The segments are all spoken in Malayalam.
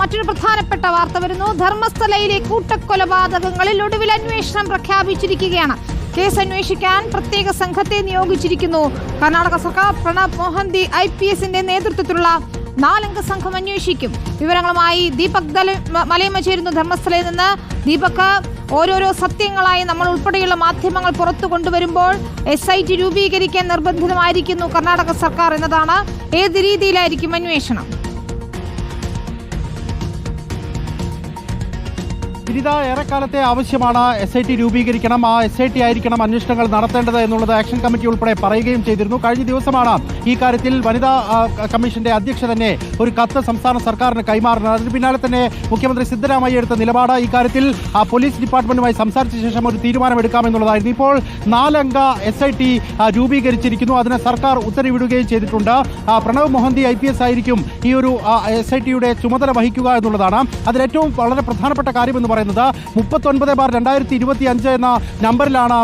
മറ്റൊരു പ്രധാനപ്പെട്ട വാർത്ത വരുന്നു. ധർമ്മസ്ഥലയിലെ കൂട്ടക്കൊലപാതകങ്ങളിൽ ഒടുവിൽ അന്വേഷണം പ്രഖ്യാപിച്ചിരിക്കുകയാണ്. കേസ് അന്വേഷിക്കാൻ പ്രത്യേക സംഘത്തെ നിയോഗിച്ചിരിക്കുന്നു. കർണാടക സർക്കാർ പ്രണബ് മോഹന്തി IPSന്റെ നേതൃത്വത്തിലുള്ള 4-അംഗ സംഘം അന്വേഷിക്കും. വിവരങ്ങളുമായി ദീപക് മലയമ്മ ചേരുന്നു ധർമ്മസ്ഥലയിൽ നിന്ന്. ദീപക്, ഓരോരോ സത്യങ്ങളായി നമ്മൾ ഉൾപ്പെടെയുള്ള മാധ്യമങ്ങൾ പുറത്തു കൊണ്ടുവരുമ്പോൾ SIT രൂപീകരിക്കാൻ നിർബന്ധിതമായിരിക്കുന്നു കർണാടക സർക്കാർ എന്നതാണ്. ഏത് രീതിയിലായിരിക്കും അന്വേഷണം? ഏറെക്കാലത്തെ ആവശ്യമാണ് SIT രൂപീകരിക്കണം, ആ SIT ആയിരിക്കണം അന്വേഷണങ്ങൾ നടത്തേണ്ടത് എന്നുള്ളത് ആക്ഷൻ കമ്മിറ്റി ഉൾപ്പെടെ പറയുകയും ചെയ്തിരുന്നു. കഴിഞ്ഞ ദിവസമാണ് ഈ കാര്യത്തിൽ വനിതാ കമ്മീഷന്റെ അധ്യക്ഷ തന്നെ ഒരു കത്ത് സംസ്ഥാന സർക്കാരിന് കൈമാറുന്നത്. അതിന് പിന്നാലെ തന്നെ മുഖ്യമന്ത്രി സിദ്ധരാമയ്യ എടുത്ത നിലപാട് ഈ കാര്യത്തിൽ പോലീസ് ഡിപ്പാർട്ട്മെന്റുമായി സംസാരിച്ച ശേഷം ഒരു തീരുമാനമെടുക്കാമെന്നുള്ളതായിരുന്നു. ഇപ്പോൾ 4-അംഗ SIT രൂപീകരിച്ചിരിക്കുന്നു. അതിന് സർക്കാർ ഉത്തരവിടുകയും ചെയ്തിട്ടുണ്ട്. പ്രണബ് മോഹന്തി IPS ആയിരിക്കും ഈ ഒരു SITയുടെ ചുമതല വഹിക്കുക എന്നുള്ളതാണ്. അതിലേറ്റവും വളരെ പ്രധാനപ്പെട്ട കാര്യമെന്ന് പറയുന്നത് 39/2025 എന്ന നമ്പറിലാണ്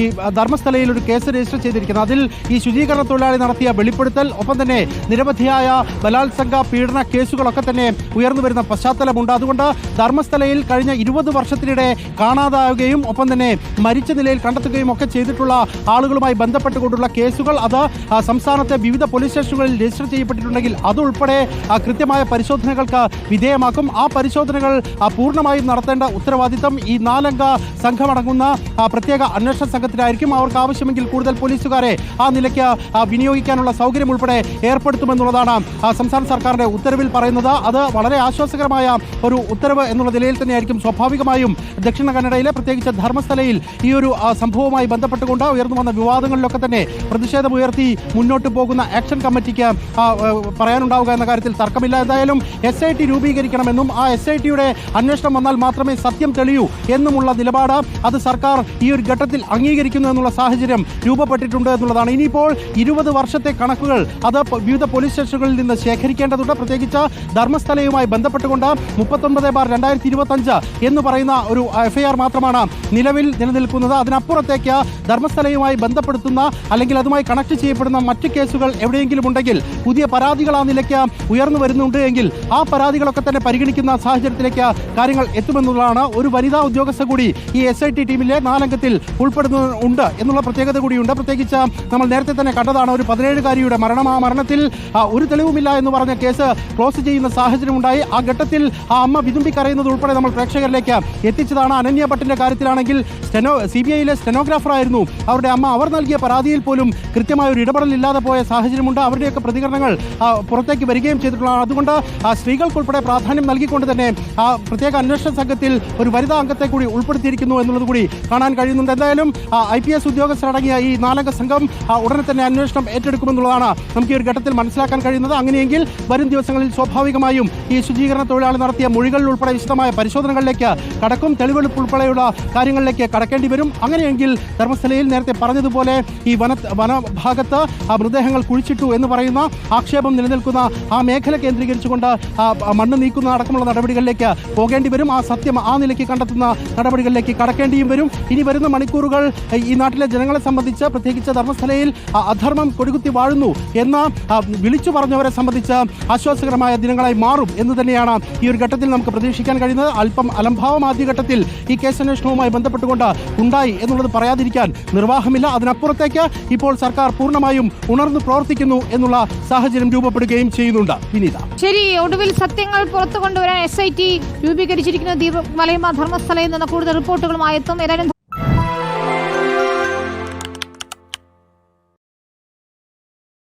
ഈ ധർമ്മസ്ഥലയിൽ ഒരു കേസ് രജിസ്റ്റർ ചെയ്തിരിക്കുന്നത്. അതിൽ ഈ ശുചീകരണ തൊഴിലാളി നടത്തിയ വെളിപ്പെടുത്തൽ, ഒപ്പം തന്നെ നിരവധിയായ ബലാത്സംഗ പീഡന കേസുകളൊക്കെ തന്നെ ഉയർന്നു വരുന്ന പശ്ചാത്തലമുണ്ട്. അതുകൊണ്ട് ധർമ്മസ്ഥലയിൽ കഴിഞ്ഞ 20 വർഷത്തിനിടെ കാണാതാവുകയും ഒപ്പം തന്നെ മരിച്ച നിലയിൽ കണ്ടെത്തുകയും ഒക്കെ ചെയ്തിട്ടുള്ള ആളുകളുമായി ബന്ധപ്പെട്ടുകൊണ്ടുള്ള കേസുകൾ അത് സംസ്ഥാനത്തെ വിവിധ പോലീസ് സ്റ്റേഷനുകളിൽ രജിസ്റ്റർ ചെയ്യപ്പെട്ടിട്ടുണ്ടെങ്കിൽ അതുൾപ്പെടെ കൃത്യമായ പരിശോധനകൾക്ക് വിധേയമാക്കും. ആ പരിശോധനകൾ പൂർണ്ണമായും നടത്തേണ്ട ഉത്തരവാദിത്തം ഈ 4-അംഗ സംഘമടങ്ങുന്ന പ്രത്യേക അന്വേഷണ സംഘത്തിനായിരിക്കും. അവർക്ക് ആവശ്യമെങ്കിൽ കൂടുതൽ പോലീസുകാരെ ആ നിലയ്ക്ക് വിനിയോഗിക്കാനുള്ള സൗകര്യം ഉൾപ്പെടെ ഏർപ്പെടുത്തുമെന്നുള്ളതാണ് സംസ്ഥാന സർക്കാരിന്റെ ഉത്തരവിൽ പറയുന്നത്. അത് വളരെ ആശ്വാസകരമായ ഒരു ഉത്തരവ് എന്നുള്ള നിലയിൽ തന്നെയായിരിക്കും. സ്വാഭാവികമായും ദക്ഷിണ കന്നഡയിലെ പ്രത്യേകിച്ച് ധർമ്മസ്ഥലയിൽ ഈ ഒരു സംഭവവുമായി ബന്ധപ്പെട്ടുകൊണ്ട് ഉയർന്നു വന്ന വിവാദങ്ങളിലൊക്കെ തന്നെ പ്രതിഷേധമുയർത്തി മുന്നോട്ട് പോകുന്ന ആക്ഷൻ കമ്മിറ്റിക്ക് പറയാനുണ്ടാവുക എന്ന കാര്യത്തിൽ തർക്കമില്ല. എന്തായാലും SIT രൂപീകരിക്കണമെന്നും ആ SITയുടെ അന്വേഷണം വന്നാൽ മാത്രമേ സത്യം തെളിയൂ എന്നുമുള്ള നിലപാട് അത് സർക്കാർ ഈ ഒരു ഘട്ടത്തിൽ അംഗീകരിക്കുന്നു എന്നുള്ള സാഹചര്യം രൂപപ്പെട്ടിട്ടുണ്ട് എന്നുള്ളതാണ്. ഇനിയിപ്പോൾ 20 വർഷത്തെ കണക്കുകൾ അത് വിവിധ പോലീസ് സ്റ്റേഷനുകളിൽ നിന്ന് ശേഖരിക്കേണ്ടതുണ്ട്. പ്രത്യേകിച്ച് ധർമ്മസ്ഥലയുമായി ബന്ധപ്പെട്ടുകൊണ്ട് 39/2025 എന്ന് പറയുന്ന ഒരു FIR മാത്രമാണ് നിലവിൽ നിലനിൽക്കുന്നത്. അതിനപ്പുറത്തേക്ക് ധർമ്മസ്ഥലയുമായി ബന്ധപ്പെടുത്തുന്ന അല്ലെങ്കിൽ അതുമായി കണക്ട് ചെയ്യപ്പെടുന്ന മറ്റ് കേസുകൾ എവിടെയെങ്കിലും ഉണ്ടെങ്കിൽ, പുതിയ പരാതികൾ ആ നിലയ്ക്ക് ഉയർന്നു വരുന്നുണ്ട് എങ്കിൽ ആ പരാതികളൊക്കെ തന്നെ പരിഗണിക്കുന്ന സാഹചര്യത്തിലേക്ക് കാര്യങ്ങൾ എത്തുമെന്നുള്ളതാണ്. ഒരു വനിതാ ഉദ്യോഗസ്ഥ കൂടി ഈ SIT ടീമിലെ 4-അംഗത്തിൽ ഉൾപ്പെടുന്നുണ്ട് എന്നുള്ള പ്രത്യേകത കൂടിയുണ്ട്. പ്രത്യേകിച്ച് നമ്മൾ നേരത്തെ തന്നെ കണ്ടതാണ് ഒരു 17-കാരിയുടെ മരണം. ആ മരണത്തിൽ ഒരു തെളിവുമില്ല എന്ന് പറഞ്ഞ കേസ് ക്ലോസ് ചെയ്യുന്ന സാഹചര്യമുണ്ടായി. ആ ഘട്ടത്തിൽ ആ അമ്മ വിതുമ്പിക്കരയുന്നത് ഉൾപ്പെടെ നമ്മൾ പ്രേക്ഷകരിലേക്ക് എത്തിച്ചതാണ്. അനന്യ ഭട്ടിന്റെ കാര്യത്തിലാണെങ്കിൽ CBIയിലെ സ്റ്റെനോഗ്രാഫറായിരുന്നു അവരുടെ അമ്മ. അവർ നൽകിയ പരാതിയിൽ പോലും കൃത്യമായ ഒരു ഇടപെടലില്ലാതെ പോയ സാഹചര്യമുണ്ട്. അവരുടെയൊക്കെ പ്രതികരണങ്ങൾ പുറത്തേക്ക് വരികയും ചെയ്തിട്ടുള്ളതാണ്. അതുകൊണ്ട് സ്ത്രീകൾക്കുൾപ്പെടെ പ്രാധാന്യം നൽകിക്കൊണ്ട് തന്നെ ആ പ്രത്യേക അന്വേഷണ സംഘത്തിൽ ഒരു വനിതാ അംഗത്തെ കൂടി ഉൾപ്പെടുത്തിയിരിക്കുന്നു എന്നുള്ളത് കൂടി കാണാൻ കഴിയുന്നുണ്ട്. എന്തായാലും IPS ഉദ്യോഗസ്ഥരടങ്ങിയ ഈ 4-അംഗ സംഘം ഉടനെ തന്നെ അന്വേഷണം ഏറ്റെടുക്കുമെന്നുള്ളതാണ് നമുക്ക് ഈ ഒരു ഘട്ടത്തിൽ മനസ്സിലാക്കാൻ കഴിയുന്നത്. അങ്ങനെയെങ്കിൽ വരും ദിവസങ്ങളിൽ സ്വാഭാവികമായും ഈ ശുചീകരണ തൊഴിലാളി നടത്തിയ മൊഴികളിൽ ഉൾപ്പെടെ വിശദമായ പരിശോധനകളിലേക്ക് കടക്കും, തെളിവെടുപ്പ് ഉൾപ്പെടെയുള്ള കാര്യങ്ങളിലേക്ക് കടക്കേണ്ടി വരും. അങ്ങനെയെങ്കിൽ ധർമ്മസ്ഥലയിൽ നേരത്തെ പറഞ്ഞതുപോലെ ഈ വനഭാഗത്ത് മൃതദേഹങ്ങൾ കുഴിച്ചിട്ടു എന്ന് പറയുന്ന ആക്ഷേപം നിലനിൽക്കുന്ന ആ മേഖല കേന്ദ്രീകരിച്ചുകൊണ്ട് മണ്ണ് നീക്കുന്ന അടക്കമുള്ള നടപടികളിലേക്ക് പോകേണ്ടി വരും. ആ സത്യം ആ നിലയ്ക്ക് കണ്ടെത്തുന്ന നടപടികളിലേക്ക് കടക്കേണ്ടിയും വരും. ഇനി വരുന്ന മണിക്കൂറുകൾ ഈ നാട്ടിലെ ജനങ്ങളെ സംബന്ധിച്ച്, പ്രത്യേകിച്ച് ധർമ്മസ്ഥലയിൽ അധർമ്മം കൊടികുത്തി വാഴുന്നു എന്ന് വിളിച്ചു പറഞ്ഞവരെ സംബന്ധിച്ച് ആശ്വാസകരമായ ദിനങ്ങളായി മാറും എന്ന് തന്നെയാണ് ഈ ഒരു ഘട്ടത്തിൽ നമുക്ക് പ്രതീക്ഷിക്കാൻ കഴിയുന്നത്. അല്പം അലംഭാവം ആദ്യഘട്ടത്തിൽ ഈ കേസന്വേഷണവുമായി ബന്ധപ്പെട്ടുകൊണ്ട് ഉണ്ടായി എന്നുള്ളത് പറയാതിരിക്കാൻ നിർവാഹമില്ല. അതിനപ്പുറത്തേക്ക് ഇപ്പോൾ സർക്കാർ പൂർണ്ണമായും ഉണർന്നു പ്രവർത്തിക്കുന്നു എന്നുള്ള സാഹചര്യം രൂപപ്പെടുകയും ചെയ്യുന്നുണ്ട്. വിനീത, ശരി, ഒടുവിൽ സത്യങ്ങൾ പുറത്തു കൊണ്ടുവരാൻ SIT രൂപീകരിച്ചിരിക്കുന്ന ദീപക് മലയമ്മ ധർമ്മസ്ഥലയിൽ നിന്ന് കൂടുതൽ റിപ്പോർട്ടുകളുമായി എത്തും.